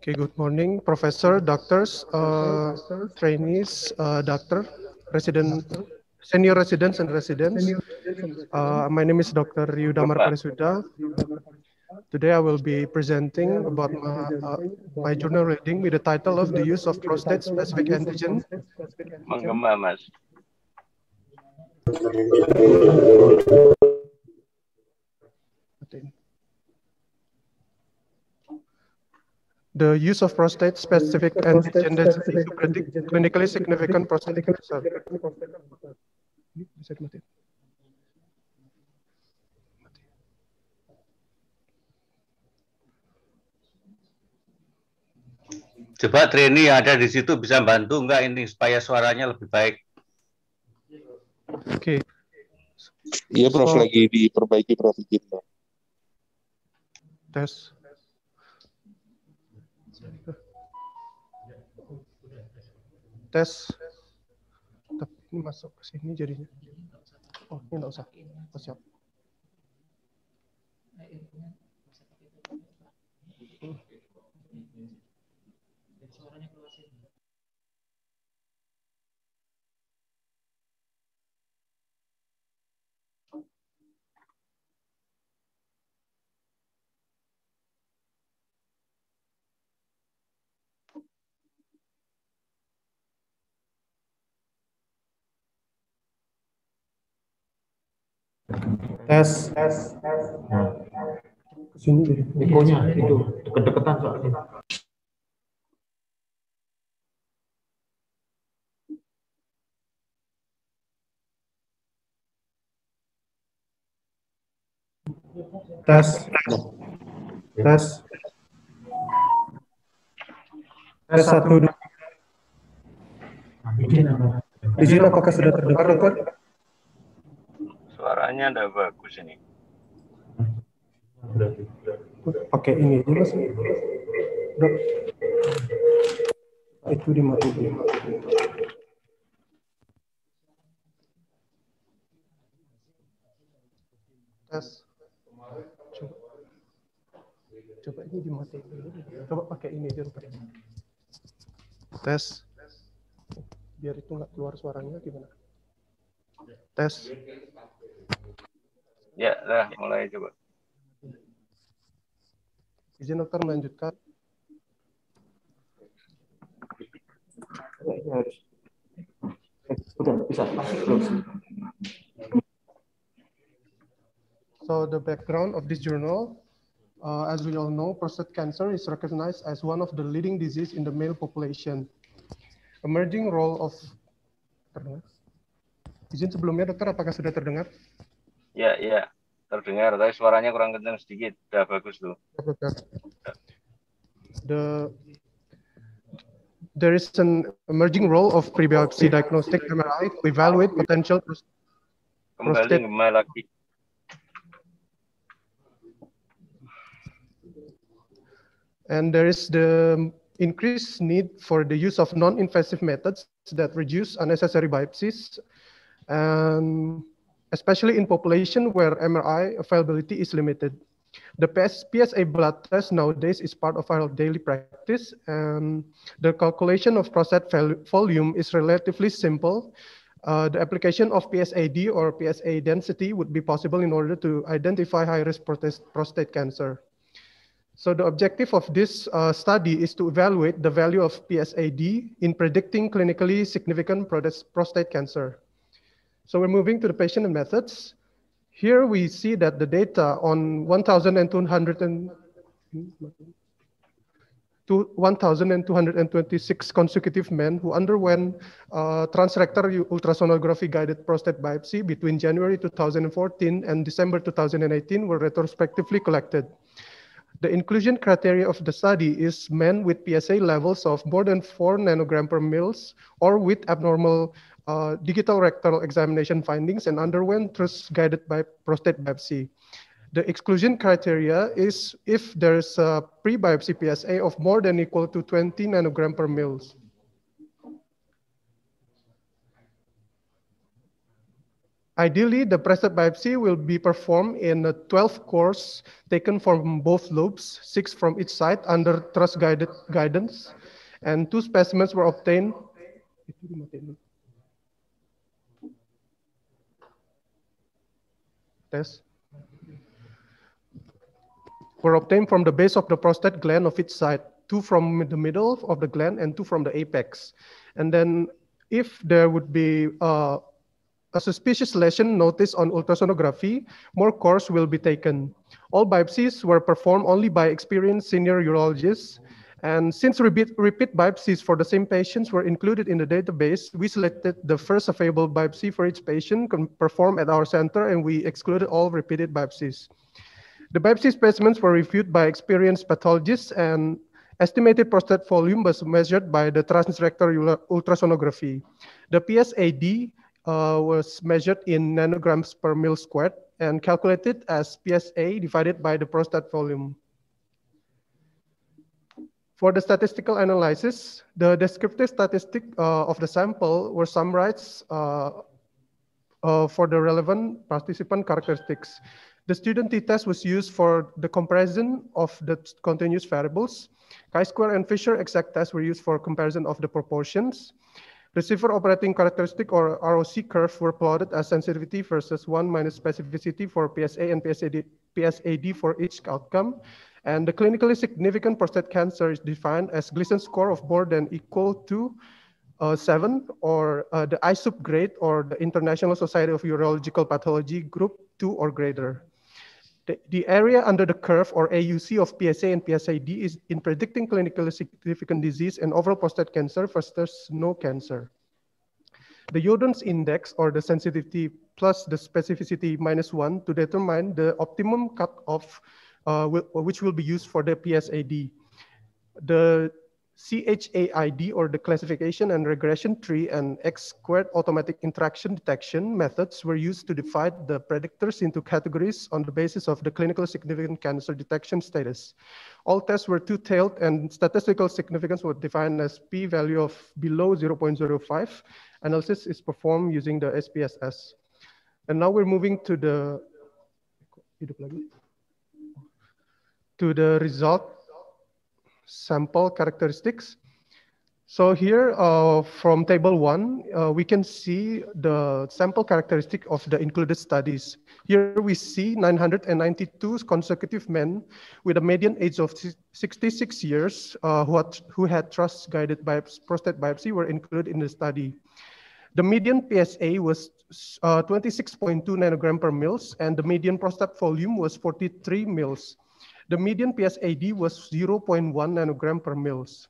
Okay, good morning, professor, doctors, trainees, doctor, resident, senior residents and residents. My name is Dr. Yudamar Parisuda. Today I will be presenting about my journal reading with the title of The Use of Prostate-Specific Antigen. Menggema, Mas. The use of prostate-specific antigen density to predict clinically significant prostate cancer. Coba trainee yang ada di situ bisa bantu nggak ini supaya suaranya lebih baik? Oke. Iya, Prof, lagi diperbaiki, Prof. Tes. Tes. Tapi ini masuk ke sini jadinya. Oh, ini nggak usah. Oh, siap. Tes. Nah, Kesini jadi. ekonya itu deket-deketan soalnya. Tes. Tes. Tes 1, 2. Izin apakah sudah terdengar, dokter? Suaranya ada bagus ini. Pakai ini dulu sih. Dok. Itu dimatiin. Tes. Coba ini dimatiin dulu. Coba pakai ini aja, dokter. Tes. Biar itu nggak keluar suaranya gimana? Tes. Ya, lah mulai coba. Izin dokter melanjutkan. Ini harus. Udah bisa masuk belum? So the background of this journal, as we all know, prostate cancer is recognized as one of the leading disease in the male population. Emerging role of terdengar? Izin sebelumnya dokter, apakah sudah terdengar? Ya, terdengar, tapi suaranya kurang kencang sedikit. Udah bagus tuh. There is an emerging role of pre-biopsy diagnostic MRI to evaluate potential prostate. Kembali lagi. And there is the increased need for the use of non-invasive methods that reduce unnecessary biopsies, and especially in population where MRI availability is limited. The PSA blood test nowadays is part of our daily practice, and the calculation of prostate volume is relatively simple. The application of PSAD or PSA density would be possible in order to identify high-risk prostate cancer. So the objective of this study is to evaluate the value of PSAD in predicting clinically significant prostate cancer. So we're moving to the patient and methods. Here we see that the data on 1,226 consecutive men who underwent transrectal ultrasonography guided prostate biopsy between January 2014 and December 2018 were retrospectively collected. The inclusion criteria of the study is men with PSA levels of more than 4 nanogram per mils or with abnormal digital rectal examination findings and underwent TRUS-guided by prostate biopsy. The exclusion criteria is if there's a pre-biopsy PSA of more than equal to 20 nanogram per mils. Ideally, the prostate biopsy will be performed in 12 cores taken from both lobes, 6 from each side under truss-guided guidance, and 2 specimens were obtained. Were obtained from the base of the prostate gland of each side, 2 from the middle of the gland and 2 from the apex. And then if there would be a suspicious lesion noticed on ultrasonography, more cores will be taken. All biopsies were performed only by experienced senior urologists. And since repeat biopsies for the same patients were included in the database, we selected the first available biopsy for each patient performed at our center, and we excluded all repeated biopsies. The biopsy specimens were reviewed by experienced pathologists, and estimated prostate volume was measured by the transrectal ultrasonography. The PSAD was measured in nanograms per mil squared and calculated as PSA divided by the prostate volume. For the statistical analysis, the descriptive statistic of the sample were summarized for the relevant participant characteristics. The student t-test was used for the comparison of the continuous variables. Chi-square and Fisher exact tests were used for comparison of the proportions. Receiver operating characteristic or ROC curve were plotted as sensitivity versus 1 minus specificity for PSA and PSAD for each outcome. And the clinically significant prostate cancer is defined as Gleason score of more than equal to 7, or the ISUP grade, or the International Society of Urological Pathology group 2 or greater. The area under the curve, or AUC, of PSA and PSAD is in predicting clinically significant disease and overall prostate cancer versus no cancer. The Jordan's index, or the sensitivity plus the specificity -1, to determine the optimum cutoff which will be used for the PSAD. The CHAID, or the classification and regression tree, and X-squared automatic interaction detection methods were used to divide the predictors into categories on the basis of the clinically significant cancer detection status. All tests were two-tailed, and statistical significance was defined as p-value of below 0.05. Analysis is performed using the SPSS. And now we're moving to the result sample characteristics. So here from table 1, we can see the sample characteristic of the included studies. Here we see 992 consecutive men with a median age of 66 years who had truss-guided prostate biopsy were included in the study. The median PSA was 26.2 nanogram per mils, and the median prostate volume was 43 mils. The median PSAD was 0.1 nanogram per mils.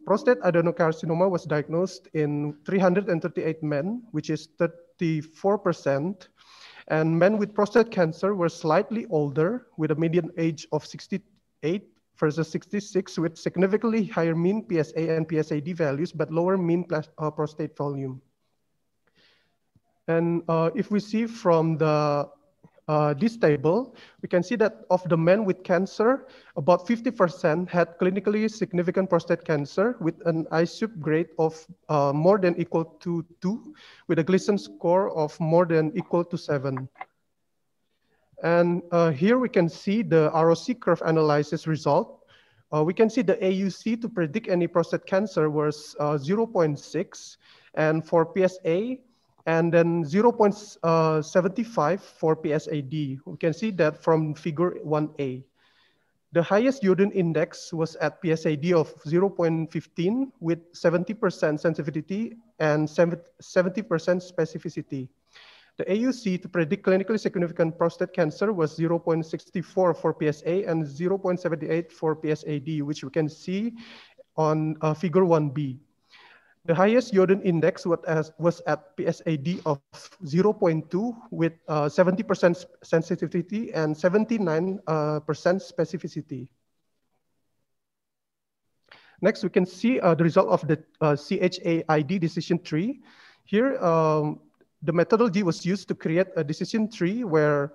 Prostate adenocarcinoma was diagnosed in 338 men, which is 34%. And men with prostate cancer were slightly older, with a median age of 68 versus 66, with significantly higher mean PSA and PSAD values, but lower mean prostate volume. And if we see from this table, we can see that of the men with cancer, about 50% had clinically significant prostate cancer with an ISUP grade of more than equal to 2, with a Gleason score of more than equal to 7. And here we can see the ROC curve analysis result. We can see the AUC to predict any prostate cancer was 0.6, and for PSA, and then 0.75 for PSAD. We can see that from figure 1A. The highest Jordan index was at PSAD of 0.15 with 70% sensitivity and 70% specificity. The AUC to predict clinically significant prostate cancer was 0.64 for PSA and 0.78 for PSAD, which we can see on figure 1B. The highest Jordan index was at PSAD of 0.2 with 70% sensitivity and 79% specificity. Next, we can see the result of the CHAID decision tree. Here, the methodology was used to create a decision tree where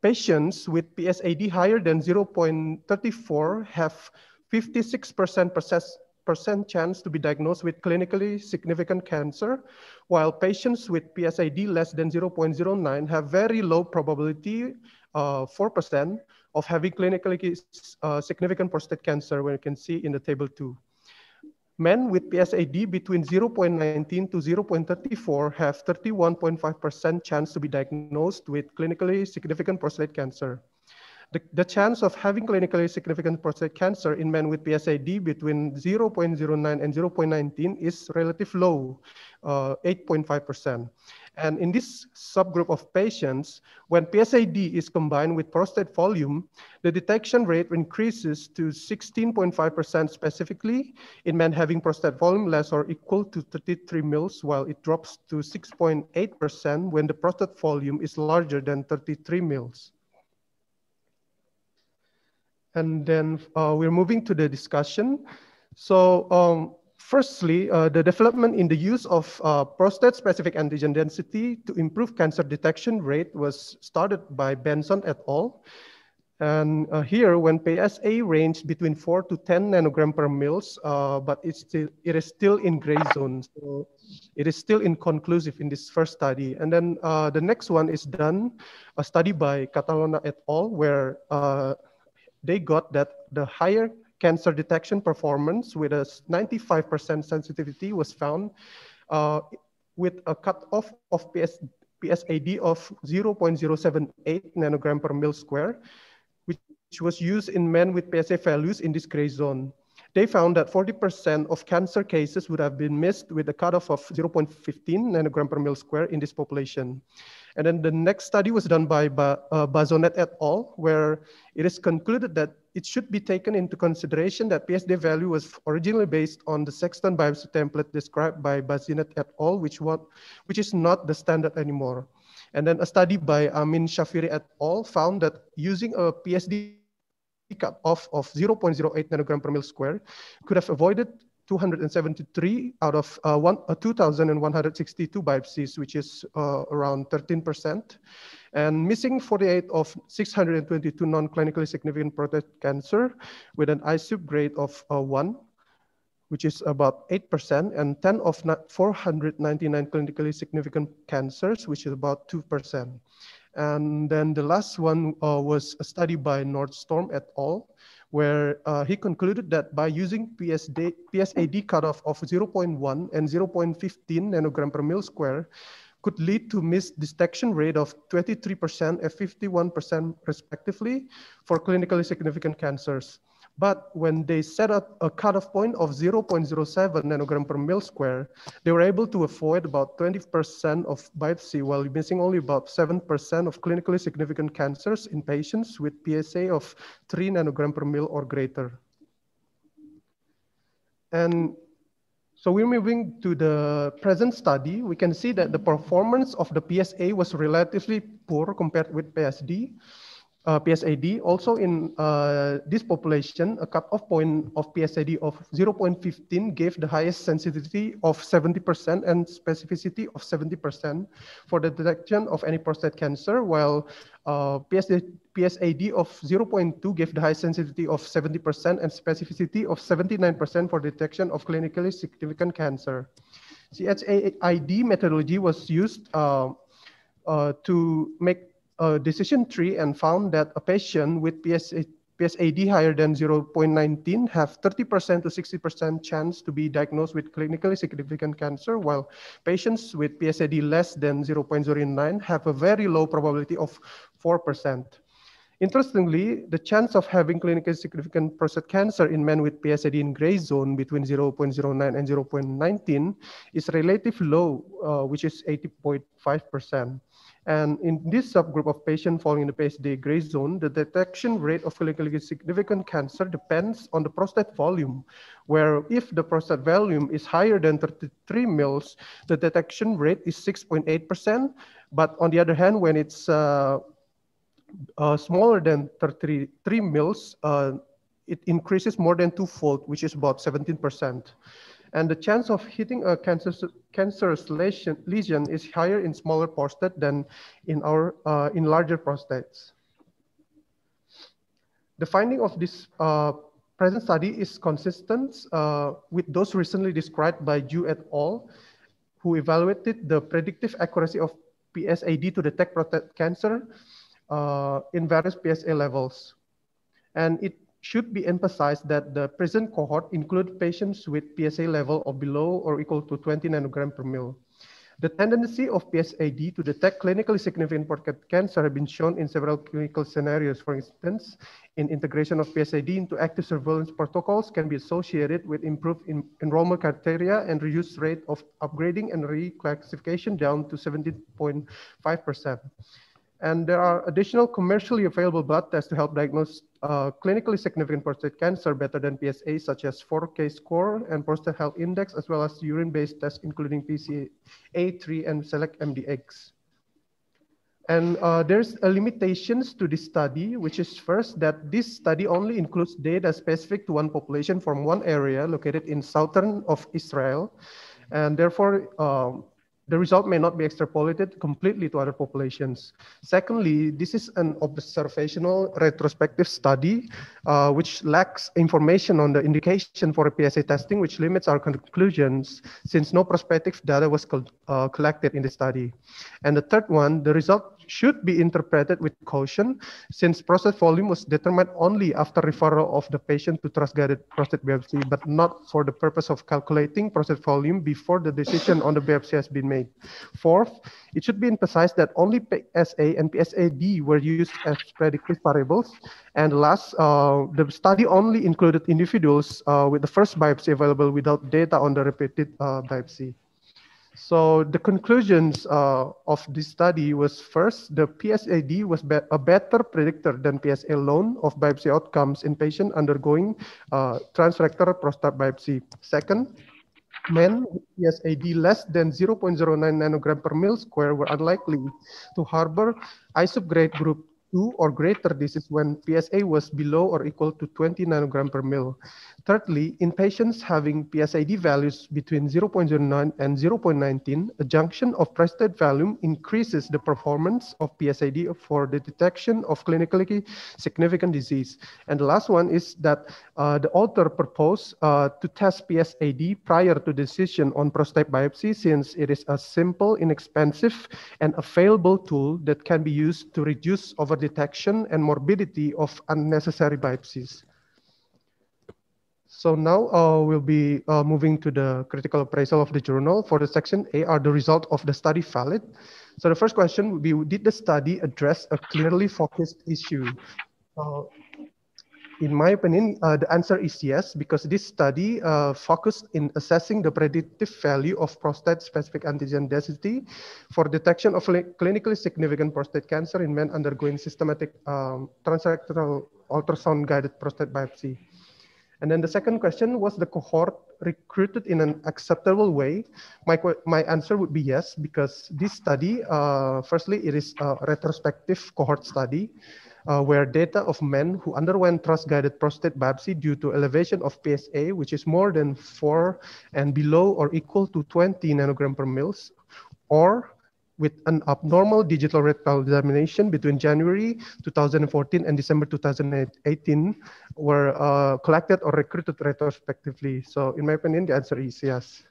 patients with PSAD higher than 0.34 have 56% chance to be diagnosed with clinically significant cancer, while patients with PSAD less than 0.09 have very low probability, 4%, of having clinically significant prostate cancer, when you can see in the table 2. Men with PSAD between 0.19 to 0.34 have 31.5% chance to be diagnosed with clinically significant prostate cancer. The chance of having clinically significant prostate cancer in men with PSAD between 0.09 and 0.19 is relatively low, 8.5%. And in this subgroup of patients, when PSAD is combined with prostate volume, the detection rate increases to 16.5% specifically in men having prostate volume less or equal to 33 mils, while it drops to 6.8% when the prostate volume is larger than 33 mils. And then we're moving to the discussion. So firstly, the development in the use of prostate-specific antigen density to improve cancer detection rate was started by Benson et al. And here, when PSA ranged between 4 to 10 nanogram per mils, but it is still in gray zone. So it is still inconclusive in this first study. And then the next one is done, a study by Catalona et al., where they got that the higher cancer detection performance with a 95% sensitivity was found with a cutoff of PSAD of 0.078 nanogram per mil square, which was used in men with PSA values in this gray zone. They found that 40% of cancer cases would have been missed with a cutoff of 0.15 nanogram per mil square in this population. And then the next study was done by Bazonet et al., where it is concluded that it should be taken into consideration that PSD value was originally based on the Sexton biopsy template described by Bazonet et al., which is not the standard anymore. And then a study by Amin Shafiri et al. Found that using a PSD cutoff of 0.08 nanogram per mil square could have avoided 273 out of 2,162 biopsies, which is around 13%, and missing 48 of 622 non-clinically significant prostate cancer with an ISUP grade of 1, which is about 8%, and 10 of 499 clinically significant cancers, which is about 2%. And then the last one was a study by Nordstorm et al., where he concluded that by using PSAD cutoff of 0.1 and 0.15 nanogram per mil square could lead to missed detection rate of 23% and 51% respectively for clinically significant cancers. But when they set up a cutoff point of 0.07 nanogram per mil square, they were able to avoid about 20% of biopsy while missing only about 7% of clinically significant cancers in patients with PSA of 3 nanogram per mil or greater. And so we're moving to the present study. We can see that the performance of the PSA was relatively poor compared with PSAD. Also in this population, a cutoff point of PSAD of 0.15 gave the highest sensitivity of 70% and specificity of 70% for the detection of any prostate cancer, while PSAD of 0.2 gave the highest sensitivity of 70% and specificity of 79% for detection of clinically significant cancer. CHAID methodology was used to make a decision tree and found that a patient with PSAD higher than 0.19 have 30% to 60% chance to be diagnosed with clinically significant cancer, while patients with PSAD less than 0.09 have a very low probability of 4%. Interestingly, the chance of having clinically significant prostate cancer in men with PSAD in gray zone between 0.09 and 0.19 is relatively low, which is 80.5%. And in this subgroup of patients falling in the PSAD gray zone, the detection rate of clinically significant cancer depends on the prostate volume, where if the prostate volume is higher than 33 mils, the detection rate is 6.8%. But on the other hand, when it's smaller than 33 mils, it increases more than twofold, which is about 17%. And the chance of hitting a cancerous lesion is higher in smaller prostate than in larger prostates. The finding of this present study is consistent with those recently described by Ju et al., who evaluated the predictive accuracy of PSAD to detect prostate cancer in various PSA levels. And it should be emphasized that the present cohort include patients with PSA level of below or equal to 20 nanogram per mil. The tendency of PSAD to detect clinically significant prostate cancer have been shown in several clinical scenarios. For instance, in integration of PSAD into active surveillance protocols can be associated with improved enrollment criteria and reduced rate of upgrading and reclassification down to 17.5%. And there are additional commercially available blood tests to help diagnose clinically significant prostate cancer better than PSA, such as 4K score and prostate health index, as well as urine-based tests, including PCA3 and SELECT-MDX. And there's limitations to this study, which is first that this study only includes data specific to one population from one area located in southern of Israel. And therefore, the result may not be extrapolated completely to other populations. Secondly, this is an observational retrospective study, which lacks information on the indication for PSA testing, which limits our conclusions since no prospective data was collected in the study. And the third one, the result should be interpreted with caution since prostate volume was determined only after referral of the patient to trust-guided prostate biopsy, but not for the purpose of calculating prostate volume before the decision on the biopsy has been made. Fourth, it should be emphasized that only PSA and PSAD were used as predictive variables. And last, the study only included individuals with the first biopsy available without data on the repeated biopsy. So the conclusions of this study was first, the PSAD was a better predictor than PSA alone of biopsy outcomes in patients undergoing transrectal prostate biopsy. Second, men with PSAD less than 0.09 nanogram per mil square were unlikely to harbor isubgrade group 2 or greater disease when PSA was below or equal to 20 nanogram per mil. Thirdly, in patients having PSAD values between 0.09 and 0.19, a junction of prostate volume increases the performance of PSAD for the detection of clinically significant disease. And the last one is that the author proposed to test PSAD prior to decision on prostate biopsy, since it is a simple, inexpensive, and available tool that can be used to reduce overdetection and morbidity of unnecessary biopsies. So now we'll be moving to the critical appraisal of the journal. For the section A, are the results of the study valid? So the first question would be, did the study address a clearly focused issue? In my opinion, the answer is yes, because this study focused in assessing the predictive value of prostate-specific antigen density for detection of clinically significant prostate cancer in men undergoing systematic transrectal ultrasound-guided prostate biopsy. And then the second question, was the cohort recruited in an acceptable way? My answer would be yes, because this study, firstly, it is a retrospective cohort study where data of men who underwent trust-guided prostate biopsy due to elevation of PSA, which is more than 4 and below or equal to 20 nanogram per mils, or with an abnormal digital rectal examination between January 2014 and December 2018 were collected or recruited retrospectively. So in my opinion, the answer is yes.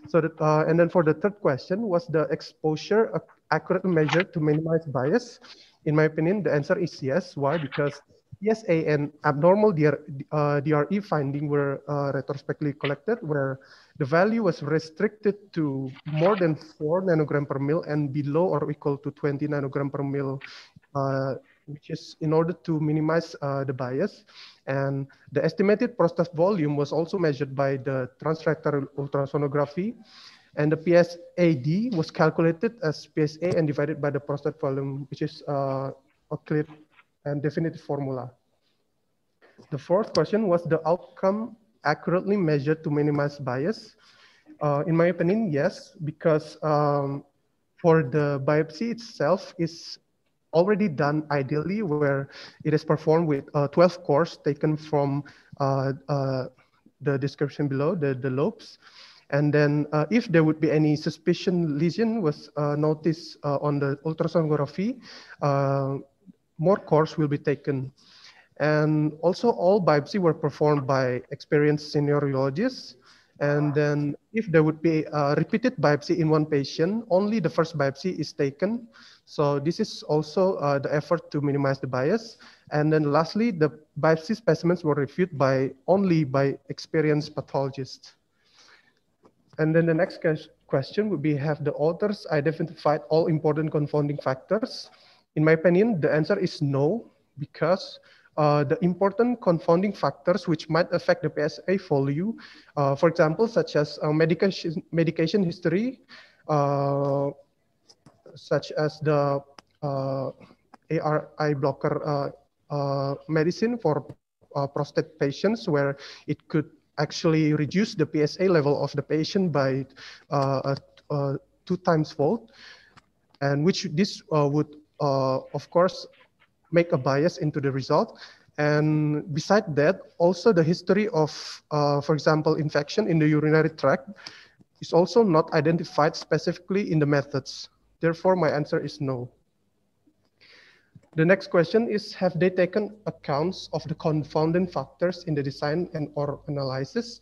So that, and then for the third question, was the exposure accurately measured to minimize bias? In my opinion, the answer is yes. Why? Because PSA and abnormal DRE finding were retrospectively collected, where the value was restricted to more than 4 nanogram per mil and below or equal to 20 nanogram per mil, which is in order to minimize the bias. And the estimated prostate volume was also measured by the transrectal ultrasonography. And the PSAD was calculated as PSA and divided by the prostate volume, which is a clear and definitive formula. The fourth question, was the outcome accurately measured to minimize bias? In my opinion, yes, because for the biopsy itself is already done ideally, where it is performed with 12 cores taken from the description below, the lobes. And then if there would be any suspicion lesion was noticed on the ultrasonography, more cores will be taken. And also all biopsy were performed by experienced senior urologists. And then if there would be a repeated biopsy in one patient, only the first biopsy is taken. So this is also the effort to minimize the bias. And then lastly, the biopsy specimens were reviewed only by experienced pathologists. And then the next question would be, have the authors identified all important confounding factors? In my opinion, the answer is no, because the important confounding factors which might affect the PSA value, for example, such as medication history, such as the ARI blocker medicine for prostate patients, where it could actually reduce the PSA level of the patient by 2 times fold, and which this would, of course, make a bias into the result. And beside that, also the history of, for example, infection in the urinary tract is also not identified specifically in the methods. Therefore, my answer is no. The next question is, have they taken accounts of the confounding factors in the design and or analysis?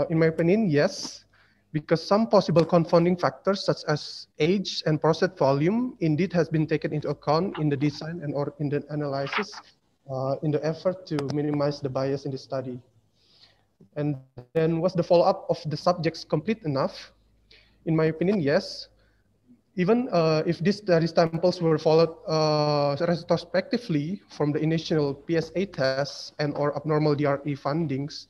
In my opinion, yes, because some possible confounding factors such as age and prostate volume indeed has been taken into account in the design and or in the analysis in the effort to minimize the bias in the study. And then was the follow-up of the subjects complete enough? In my opinion, yes. Even if these study samples were followed retrospectively from the initial PSA tests and or abnormal DRE findings,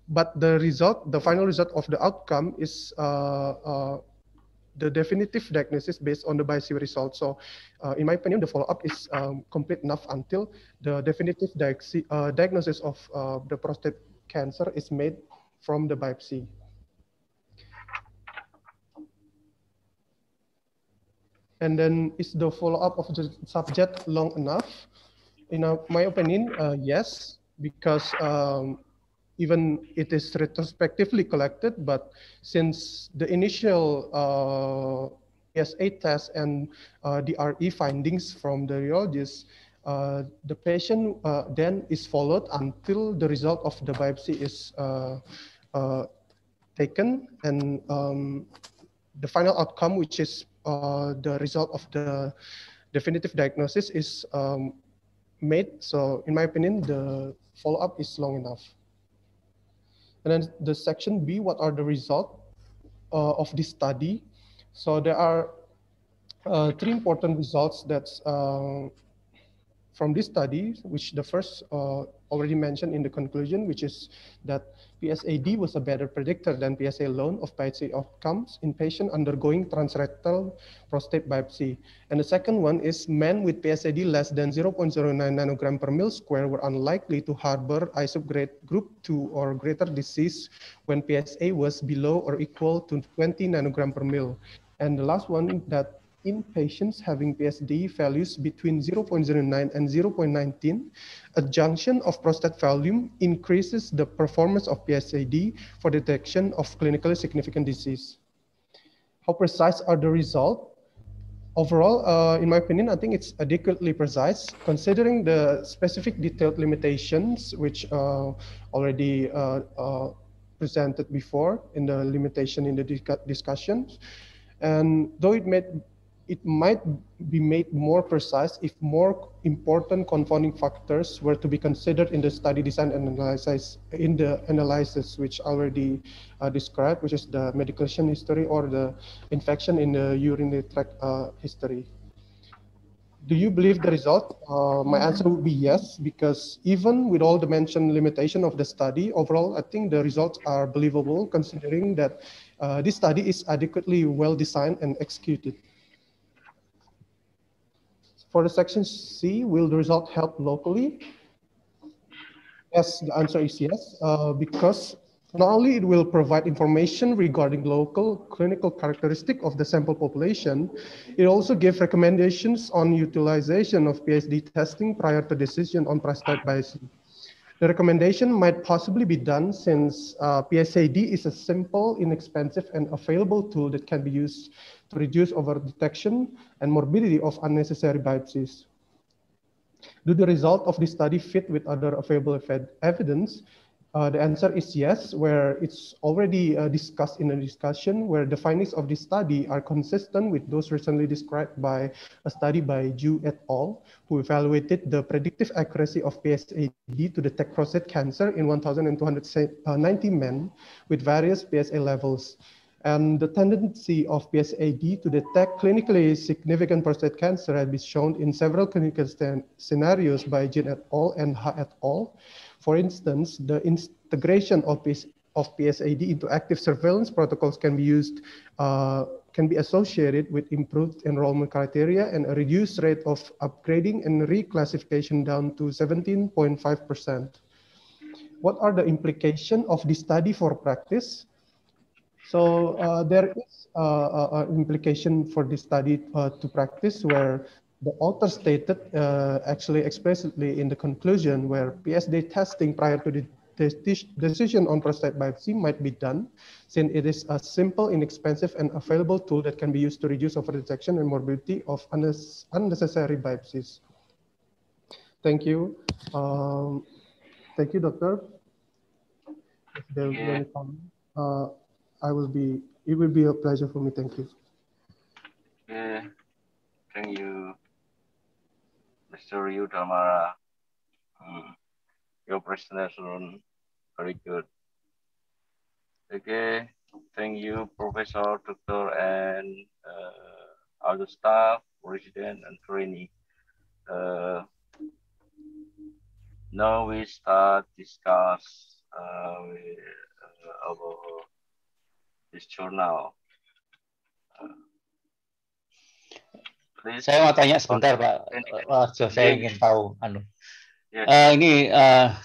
but the final result of the outcome is the definitive diagnosis based on the biopsy result. So in my opinion, the follow-up is complete enough until the definitive diagnosis of the prostate cancer is made from the biopsy. And then is the follow-up of the subject long enough? In my opinion, yes, because even it is retrospectively collected, but since the initial PSA test and DRE findings from the urologist, the patient then is followed until the result of the biopsy is taken, and the final outcome, which is the result of the definitive diagnosis, is made. So in my opinion, the follow-up is long enough. And then the section B, what are the results of this study? So there are 3 important results that's from this study, which the first already mentioned in the conclusion, which is that PSAD was a better predictor than PSA alone of biopsy outcomes in patients undergoing transrectal prostate biopsy. And the second one is men with PSAD less than 0.09 nanogram per mil square were unlikely to harbor isograde group 2 or greater disease when PSA was below or equal to 20 nanogram per mil. And the last one, that in patients having PSAD values between 0.09 and 0.19, a junction of prostate volume increases the performance of PSAD for detection of clinically significant disease. How precise are the results? Overall, in my opinion, I think it's adequately precise, considering the specific detailed limitations, which already presented before in the limitation in the discussions. And though it might be made more precise if more important confounding factors were to be considered in the study design and analysis, which already described, which is the medication history or the infection in the urinary tract history. Do you believe the result? My answer would be yes, because even with all the mentioned limitation of the study, overall, I think the results are believable, considering that this study is adequately well designed and executed. For the section C, will the result help locally? Yes, the answer is yes, because not only it will provide information regarding local clinical characteristic of the sample population, it also gives recommendations on utilization of PSAD testing prior to decision on prostate biopsy. The recommendation might possibly be done since PSAD is a simple, inexpensive, and available tool that can be used to reduce over-detection and morbidity of unnecessary biopsies. Do the result of this study fit with other available evidence? The answer is yes, where it's already discussed in a discussion where the findings of this study are consistent with those recently described by a study by Zhu et al., who evaluated the predictive accuracy of PSAD to detect prostate cancer in 1,290 men with various PSA levels. And the tendency of PSAD to detect clinically significant prostate cancer has been shown in several clinical scenarios by Jin et al. And Ha et al. For instance, the integration of PSAD into active surveillance protocols can be associated with improved enrollment criteria and a reduced rate of upgrading and reclassification down to 17.5%. What are the implications of this study for practice? So there is an implication for this study to practice where the author stated actually explicitly in the conclusion where PSAD testing prior to the decision on prostate biopsy might be done, since it is a simple, inexpensive, and available tool that can be used to reduce overdetection and morbidity of unnecessary biopsies. Thank you. Thank you, doctor. If there will be any comment, it will be a pleasure for me. Thank you. Yeah, thank you, Mr. Ryu Damara. Your presentation very good. Okay, thank you, Professor, Doctor, and all the staff, resident, and trainee. Now we start discuss about this journal. Saya mau tanya sebentar, Pak. Saya ingin tahu. Ini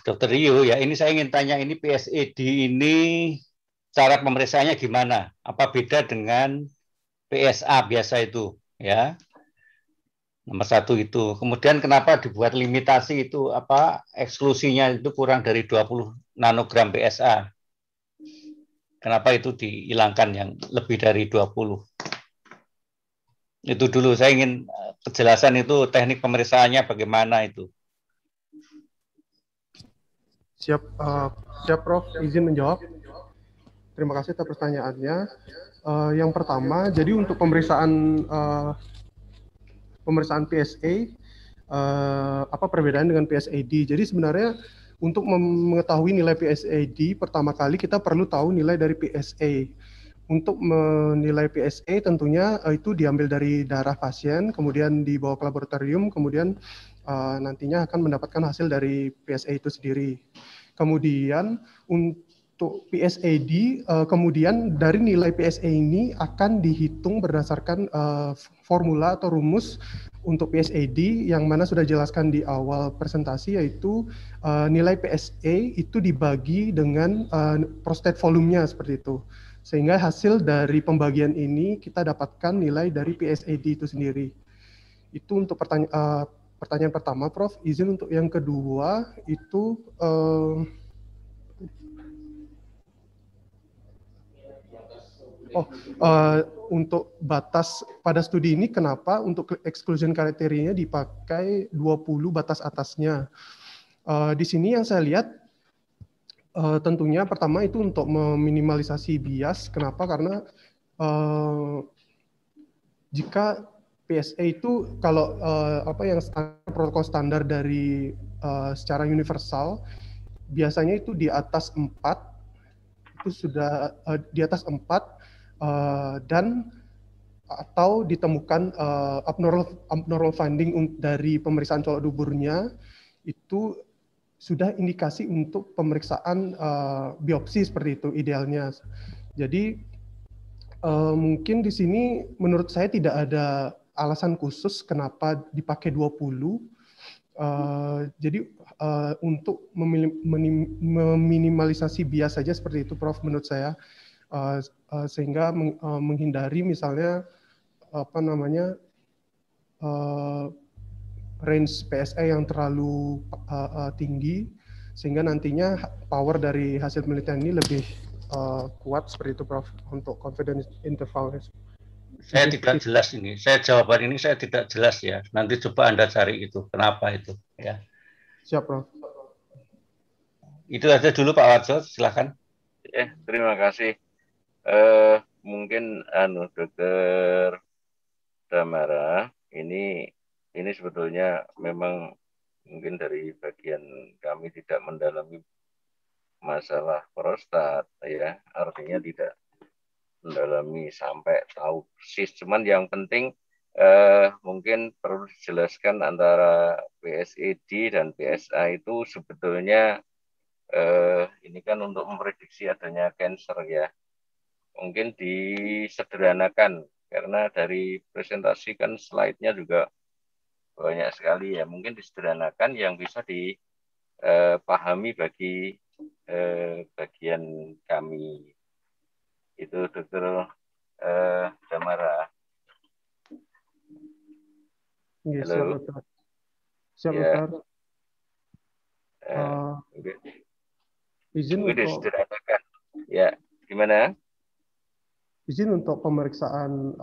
Dr. Ryu ya. Ini saya ingin tanya, ini PSAD ini cara pemeriksaannya gimana? Apa beda dengan PSA biasa itu? Ya. Nomor satu itu. Kemudian kenapa dibuat limitasi itu? Apa eksklusinya itu kurang dari 20 nanogram PSA? Kenapa itu dihilangkan yang lebih dari 20? Itu dulu saya ingin kejelasan itu teknik pemeriksaannya bagaimana itu. Siap, Prof. Izin menjawab. Terima kasih atas pertanyaannya. Yang pertama, jadi untuk pemeriksaan PSA, apa perbedaan dengan PSAD? Jadi sebenarnya untuk mengetahui nilai PSAD, pertama kali kita perlu tahu nilai dari PSA. Untuk menilai PSA tentunya itu diambil dari darah pasien, kemudian dibawa ke laboratorium, kemudian nantinya akan mendapatkan hasil dari PSA itu sendiri. Kemudian untuk PSAD, kemudian dari nilai PSA ini akan dihitung berdasarkan formula atau rumus untuk PSAD yang mana sudah jelaskan di awal presentasi, yaitu nilai PSA itu dibagi dengan prostate volumenya seperti itu. Sehingga hasil dari pembagian ini kita dapatkan nilai dari PSAD itu sendiri. Itu untuk pertanyaan pertama, Prof. Izin untuk yang kedua itu untuk batas pada studi ini kenapa untuk exclusion kriterianya dipakai 20 batas atasnya. Di sini yang saya lihat tentunya pertama itu untuk meminimalisasi bias. Kenapa? Karena jika PSA itu kalau yang protokol standar dari secara universal biasanya itu di atas 4, itu sudah di atas 4 dan atau ditemukan abnormal finding dari pemeriksaan colok duburnya, itu sudah indikasi untuk pemeriksaan biopsi seperti itu idealnya. Jadi mungkin di sini menurut saya tidak ada alasan khusus kenapa dipakai 20. Jadi untuk meminimalisasi bias saja seperti itu, Prof, menurut saya, sehingga menghindari misalnya range PSA yang terlalu tinggi, sehingga nantinya power dari hasil penelitian ini lebih kuat seperti itu, Prof, untuk confidence intervalnya. Saya tidak jelas ini. Jawaban ini saya tidak jelas ya. Nanti coba Anda cari itu. Kenapa itu? Ya. Siap, Prof. Itu aja dulu Pak Warjo. Silakan. Terima kasih. Mungkin Dokter Damara, ini sebetulnya memang mungkin dari bagian kami tidak mendalami masalah prostat, ya. Artinya tidak mendalami sampai tahu persis. Cuman yang penting mungkin perlu dijelaskan antara PSED dan PSA itu sebetulnya ini kan untuk memprediksi adanya cancer, ya. Mungkin disederhanakan karena dari presentasi kan slide-nya juga banyak sekali, ya. Mungkin disederhanakan yang bisa dipahami bagi bagian kami. Itu Dokter Damara. Yes, Halo. Siap, Ya. Dokter. Izin untuk disederhanakan. Ya, gimana? Izin untuk pemeriksaan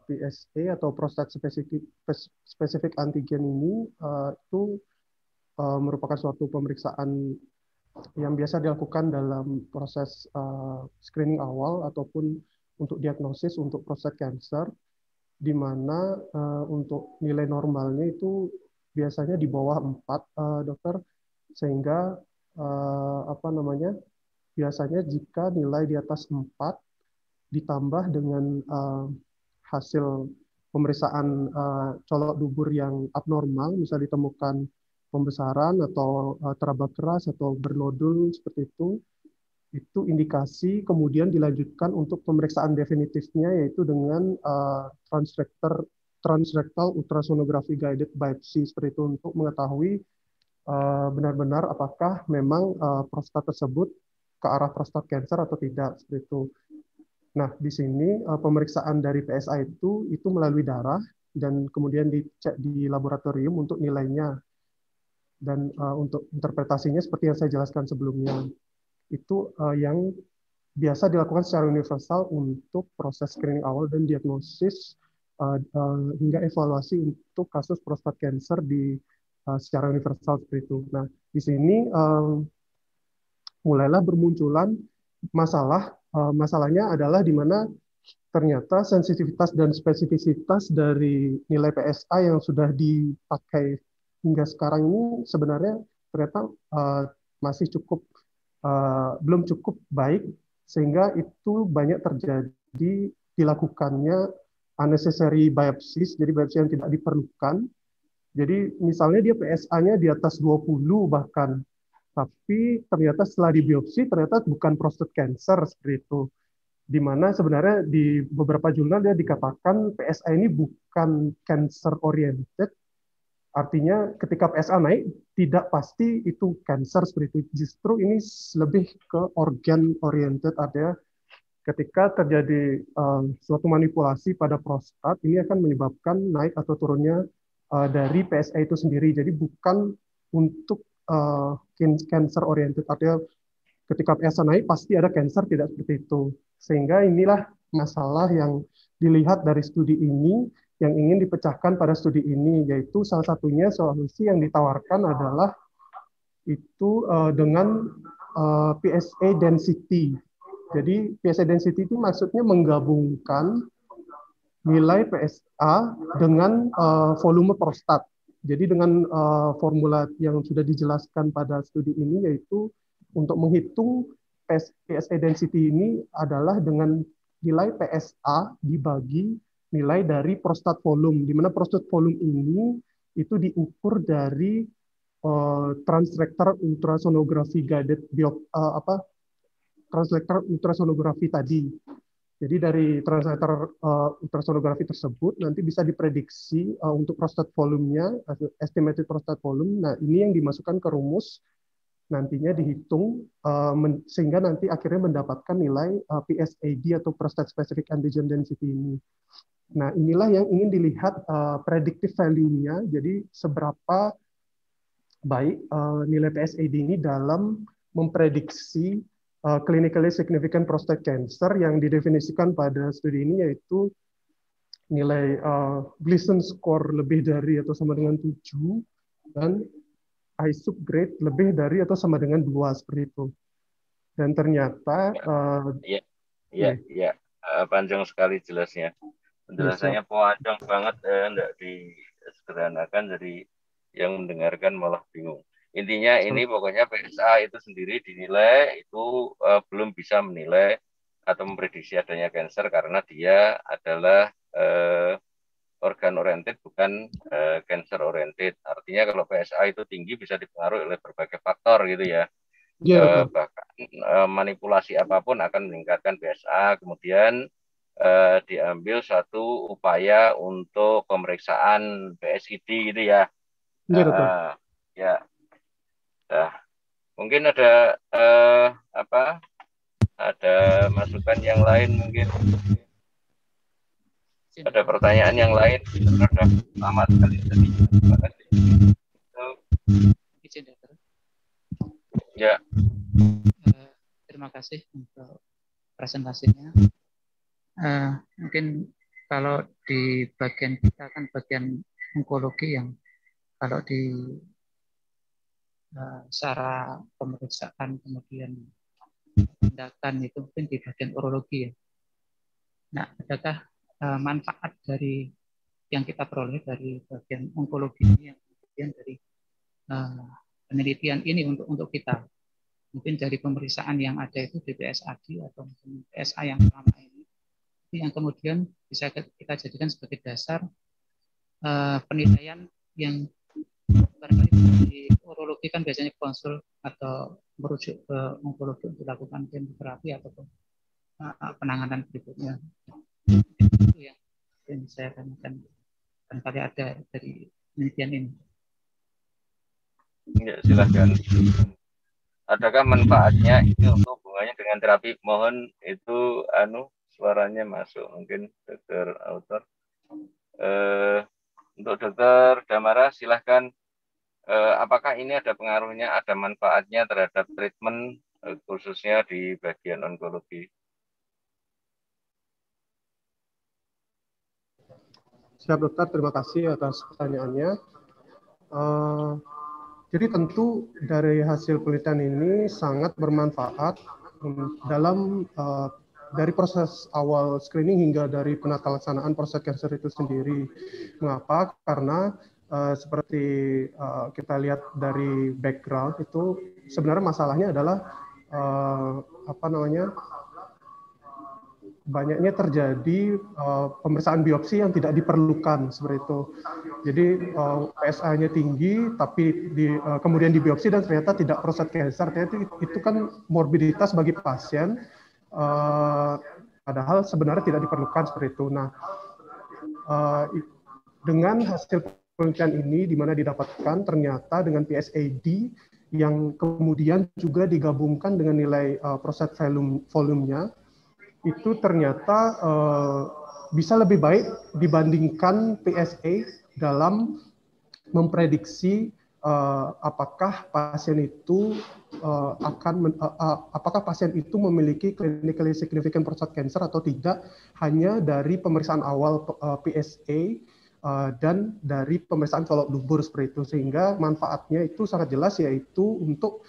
PSA atau prostat spesifik antigen ini itu merupakan suatu pemeriksaan yang biasa dilakukan dalam proses screening awal ataupun untuk diagnosis untuk prostat cancer, di mana untuk nilai normalnya itu biasanya di bawah 4, dokter, sehingga biasanya jika nilai di atas 4 ditambah dengan hasil pemeriksaan colok dubur yang abnormal, misalnya ditemukan pembesaran atau teraba keras atau bernodul seperti itu indikasi kemudian dilanjutkan untuk pemeriksaan definitifnya, yaitu dengan transrectal ultrasonography guided biopsy seperti itu, untuk mengetahui benar-benar apakah memang prostat tersebut ke arah prostat cancer atau tidak, seperti itu. Nah, di sini pemeriksaan dari PSA itu melalui darah dan kemudian dicek di laboratorium untuk nilainya. Dan untuk interpretasinya seperti yang saya jelaskan sebelumnya, itu yang biasa dilakukan secara universal untuk proses screening awal dan diagnosis hingga evaluasi untuk kasus prostat cancer secara universal seperti itu. Nah, di sini mulailah bermunculan masalahnya adalah di mana ternyata sensitivitas dan spesifisitas dari nilai PSA yang sudah dipakai hingga sekarang ini sebenarnya ternyata masih belum cukup baik, sehingga itu banyak terjadi dilakukannya unnecessary biopsies, jadi biopsi yang tidak diperlukan. Jadi misalnya dia PSA-nya di atas 20 bahkan, tapi ternyata setelah dibiopsi ternyata bukan prostat cancer seperti itu. Di mana sebenarnya di beberapa jurnal dia dikatakan PSA ini bukan cancer oriented. Artinya ketika PSA naik tidak pasti itu cancer seperti itu. Justru ini lebih ke organ oriented, artinya ketika terjadi suatu manipulasi pada prostat, ini akan menyebabkan naik atau turunnya dari PSA itu sendiri. Jadi bukan untuk cancer oriented, artinya ketika PSA naik pasti ada cancer, tidak seperti itu. Sehingga inilah masalah yang dilihat dari studi ini, yang ingin dipecahkan pada studi ini, yaitu salah satunya solusi yang ditawarkan adalah itu dengan PSA density. Jadi PSA density itu maksudnya menggabungkan nilai PSA dengan volume prostat. Jadi dengan formula yang sudah dijelaskan pada studi ini, yaitu untuk menghitung PSA density ini adalah dengan nilai PSA dibagi nilai dari prostat volume, di mana prostat volume ini itu diukur dari transrectal ultrasonography guided transrectal ultrasonography tadi. Jadi dari transrectal ultrasonography tersebut nanti bisa diprediksi untuk prostat volumenya, estimated prostat volume. Nah, ini yang dimasukkan ke rumus, nantinya dihitung sehingga nanti akhirnya mendapatkan nilai PSAD atau prostate specific antigen density ini. Nah, inilah yang ingin dilihat predictive value-nya, jadi seberapa baik nilai PSAD ini dalam memprediksi clinically significant prostate cancer yang didefinisikan pada studi ini, yaitu nilai Gleason score lebih dari atau sama dengan 7 dan I-sub grade lebih dari atau sama dengan 2 seperti itu. Dan ternyata panjang sekali jelasnya. Penjelasannya panjang banget, enggak disederhanakan, jadi yang mendengarkan malah bingung. Intinya ini pokoknya PSA itu sendiri dinilai itu belum bisa menilai atau memprediksi adanya cancer karena dia adalah organ oriented bukan cancer oriented. Artinya kalau PSA itu tinggi bisa dipengaruhi oleh berbagai faktor gitu ya. Bahkan manipulasi apapun akan meningkatkan PSA. Kemudian diambil suatu upaya untuk pemeriksaan PSID gitu ya. Mungkin ada ada masukan yang lain, mungkin ada pertanyaan yang lain. Sudah lama sekali tadi. Terima kasih. Ya. Terima kasih untuk presentasinya. Mungkin kalau di bagian kita kan bagian onkologi yang kalau di secara pemeriksaan kemudian tindakan itu mungkin di bagian urologi ya. Nah, adakah manfaat dari yang kita peroleh dari bagian onkologi ini yang kemudian dari penelitian ini untuk kita? Mungkin dari pemeriksaan yang ada itu di PSAD atau PSA yang selama ini, yang kemudian bisa kita jadikan sebagai dasar penilaian yang barangkali di urologi kan biasanya konsul atau merujuk ke onkologi untuk dilakukan kemoterapi ataupun penanganan berikutnya. Itu yang saya tanyakan, barangkali ada dari penelitian ini. Ya, silakan. Adakah manfaatnya ini untuk hubungannya dengan terapi? Mohon itu suaranya masuk, mungkin Dr. Autor. Untuk Dr. Damara silahkan. Apakah ini ada pengaruhnya, ada manfaatnya terhadap treatment khususnya di bagian onkologi? Siap dokter, terima kasih atas pertanyaannya. Jadi tentu dari hasil penelitian ini sangat bermanfaat dalam dari proses awal screening hingga dari penata laksanaan prostat cancer itu sendiri. Mengapa? Karena seperti kita lihat dari background itu sebenarnya masalahnya adalah banyaknya terjadi pemeriksaan biopsi yang tidak diperlukan seperti itu. Jadi PSA-nya tinggi, tapi kemudian di biopsi dan ternyata tidak prostat cancer. Itu kan morbiditas bagi pasien, padahal sebenarnya tidak diperlukan seperti itu. Nah, dengan hasil penelitian ini di mana didapatkan ternyata dengan PSAD yang kemudian juga digabungkan dengan nilai prostat volumenya, itu ternyata bisa lebih baik dibandingkan PSA dalam memprediksi apakah pasien itu apakah pasien itu memiliki clinically significant prostate cancer atau tidak, hanya dari pemeriksaan awal PSA dan dari pemeriksaan colok dubur seperti itu. Sehingga manfaatnya itu sangat jelas, yaitu untuk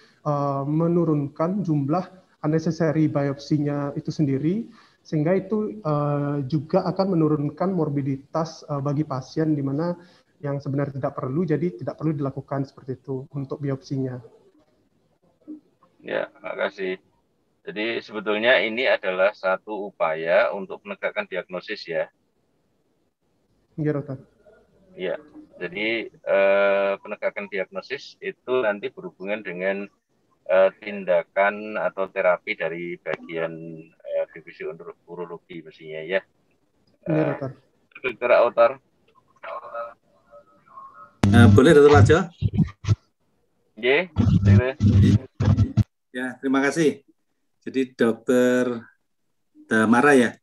menurunkan jumlah unnecessary biopsinya itu sendiri, sehingga itu juga akan menurunkan morbiditas bagi pasien di mana yang sebenarnya tidak perlu, jadi tidak perlu dilakukan seperti itu untuk biopsinya. Ya, makasih. Jadi sebetulnya ini adalah satu upaya untuk menegakkan diagnosis ya. Iya, dokter. Iya, jadi penegakan diagnosis itu nanti berhubungan dengan tindakan atau terapi dari bagian divisi urologi mestinya ya. Iya, dokter. Dr. Autor. Boleh Dr. Lajo? Ya, terima kasih. Jadi Dr. Damara ya?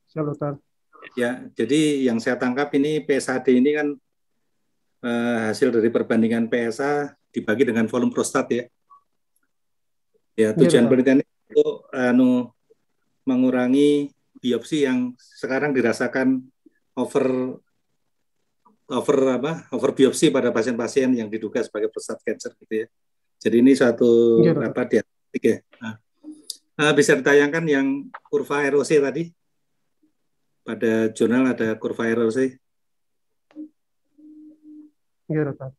Siap, dokter. Ya, jadi yang saya tangkap ini PSAD ini kan hasil dari perbandingan PSA dibagi dengan volume prostat ya. Ya, tujuan penelitian itu mengurangi biopsi yang sekarang dirasakan over biopsi pada pasien-pasien yang diduga sebagai prostat cancer gitu ya. Jadi ini suatu diagnostik ya. Bisa ditayangkan yang kurva ROC tadi. Pada jurnal ada kurva ROC. Iya, dokter.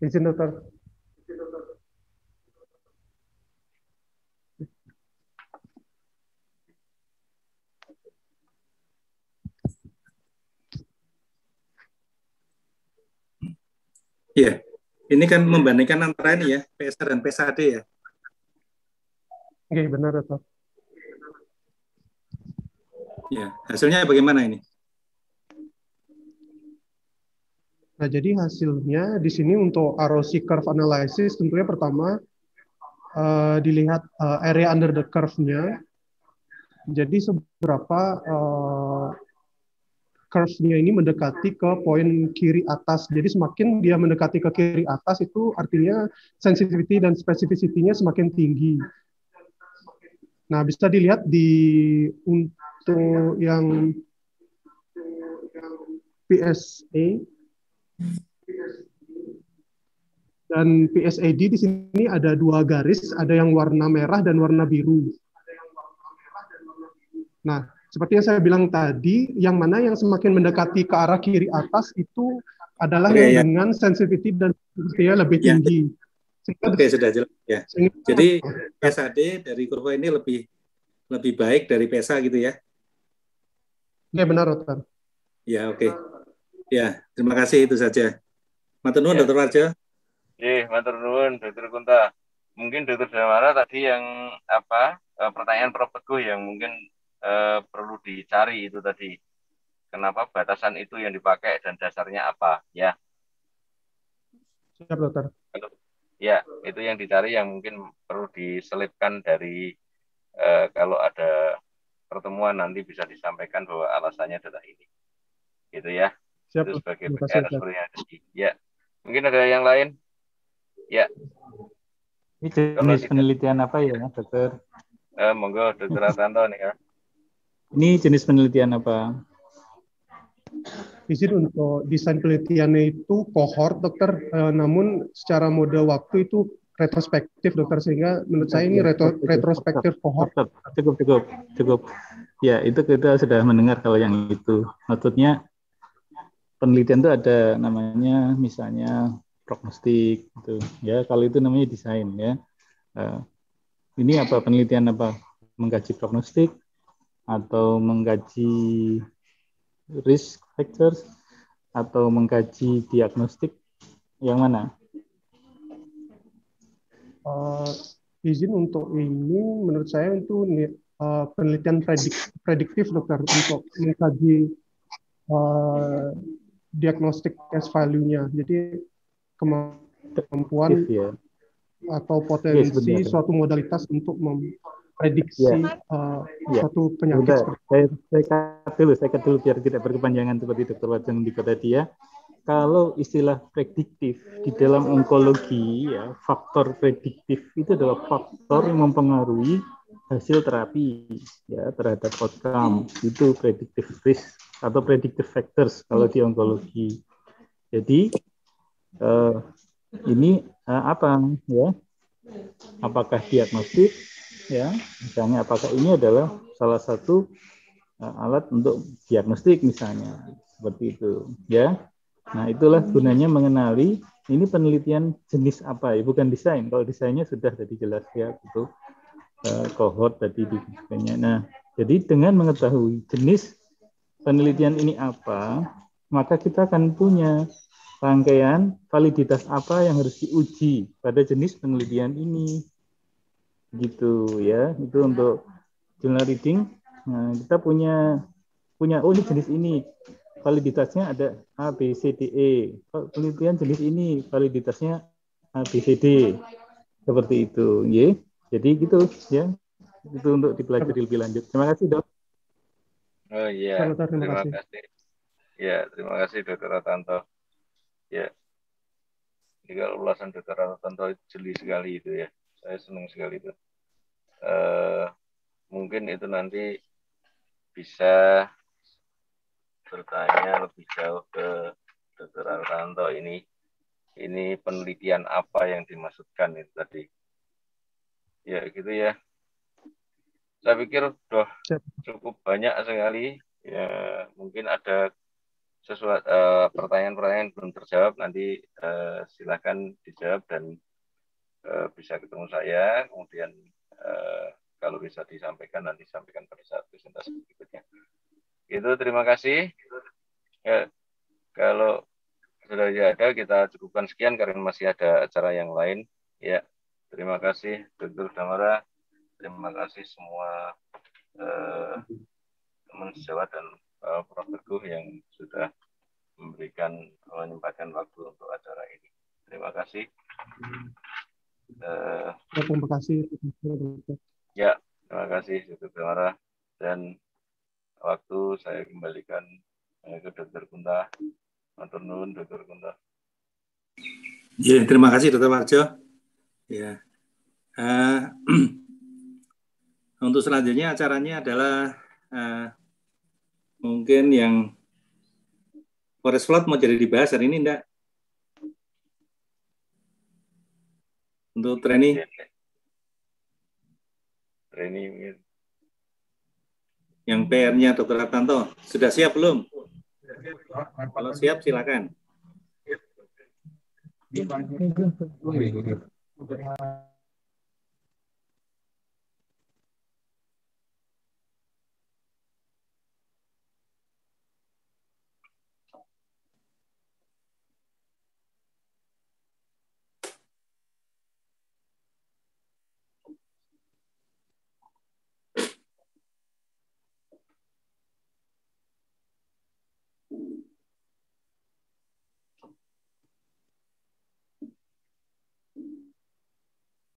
Izin, dokter. Iya, ini kan membandingkan antara ini ya, PSA dan PSAD ya. Oke, benar, dokter. Ya, hasilnya bagaimana ini? Nah, jadi hasilnya di sini untuk ROC curve analysis tentunya pertama dilihat area under the curve-nya. Jadi seberapa curve-nya ini mendekati ke poin kiri atas. Jadi semakin dia mendekati ke kiri atas itu artinya sensitivity dan specificity-nya semakin tinggi. Nah, bisa dilihat untuk yang PSA dan PSAD di sini ada dua garis, ada yang warna merah dan warna biru. Nah, seperti yang saya bilang tadi, yang mana yang semakin mendekati ke arah kiri atas itu adalah dengan sensitivity dan sensitivity lebih tinggi. Oke, sudah jelas ya. Jadi PSAD dari kurva ini lebih baik dari PSA gitu ya? Ya, benar, dokter. Ya, oke. Ya, terima kasih, itu saja. Matur nuwun, Dr. Warjo. Matur nuwun, Dr. Kunta. Mungkin Dr. Damara tadi yang pertanyaan Prof. Teguh yang mungkin perlu dicari itu tadi. Kenapa batasan itu yang dipakai dan dasarnya apa? Ya. Siap, dokter. Ya, itu yang dicari yang mungkin perlu diselipkan dari kalau ada pertemuan nanti bisa disampaikan bahwa alasannya adalah ini. Gitu ya. Siap, itu sebagai PR seperti yang tadi. Ya. Mungkin ada yang lain? Ya. Ini jenis penelitian apa ya, dokter? Monggo, Dr. Atanto nih ya. Ini jenis penelitian apa? Izin untuk desain penelitiannya itu kohort, dokter. Namun secara mode waktu itu retrospektif, dokter. Sehingga menurut saya ini retrospektif kohort. Cukup. Ya, itu kita sudah mendengar kalau yang itu. Maksudnya penelitian itu ada namanya misalnya prognostik gitu ya, kalau itu namanya desain ya. Ini apa penelitian apa, mengkaji prognostik atau mengkaji risk factors atau mengkaji diagnostik, yang mana? Izin untuk ini menurut saya itu penelitian prediktif, dokter, untuk mengkaji diagnostik case value-nya. Jadi kemampuan atau potensi suatu modalitas untuk memprediksi suatu penyakit. Saya cut dulu biar tidak berkepanjangan seperti Dr. Wajeng di kota dia. Kalau istilah prediktif di dalam onkologi ya, faktor prediktif itu adalah faktor yang mempengaruhi hasil terapi ya terhadap outcome. Itu predictive risk atau predictive factors kalau di onkologi. Jadi ini apa ya? Apakah diagnostik ya? Misalnya apakah ini adalah salah satu alat untuk diagnostik misalnya seperti itu ya. Nah, itulah gunanya mengenali ini penelitian jenis apa ya, bukan desain. Kalau desainnya sudah tadi jelas ya, itu kohort tadi disebutnya. Nah, jadi dengan mengetahui jenis penelitian ini apa, maka kita akan punya rangkaian validitas apa yang harus diuji pada jenis penelitian ini. Gitu ya. Itu untuk journal reading. Nah, kita punya ini jenis ini. Validitasnya ada A, B, C, D, E. Penelitian jenis ini validitasnya A, B, C, D. Seperti itu, ya. Jadi gitu ya. Itu untuk dipelajari lebih lanjut. Terima kasih, Dok. Oh iya, terima kasih. Ya, terima kasih Dr. Ratanto. Ya, ini kalau ulasan Dr. Ratanto itu jeli sekali itu ya. Saya senang sekali itu. Mungkin itu nanti bisa bertanya lebih jauh ke Dr. Ratanto ini penelitian apa yang dimaksudkan itu tadi. Ya, gitu ya. Saya pikir cukup banyak sekali. Ya, mungkin ada sesuatu pertanyaan-pertanyaan belum terjawab, nanti silakan dijawab dan bisa ketemu saya. Kemudian kalau bisa disampaikan, nanti sampaikan pada saat presentasi berikutnya. Itu terima kasih. Kalau sudah ada, kita cukupkan sekian karena masih ada acara yang lain. Ya, terima kasih Dr. Damara. Terima kasih semua teman sejawat dan Prof. Teguh yang sudah menyempatkan waktu untuk acara ini. Terima kasih. Terima kasih. Ya, terima kasih Dr. Damara. Dan waktu saya kembalikan ke Dr. Kunta. Matur nuwun Dr. Kunta. Ya, terima kasih Dr. Warjo. Ya. Untuk selanjutnya acaranya adalah mungkin yang forest flood mau jadi dibahas hari ini enggak? Untuk training. Training. Yang PR-nya Dr. Ratanto sudah siap belum? Kalau siap silakan.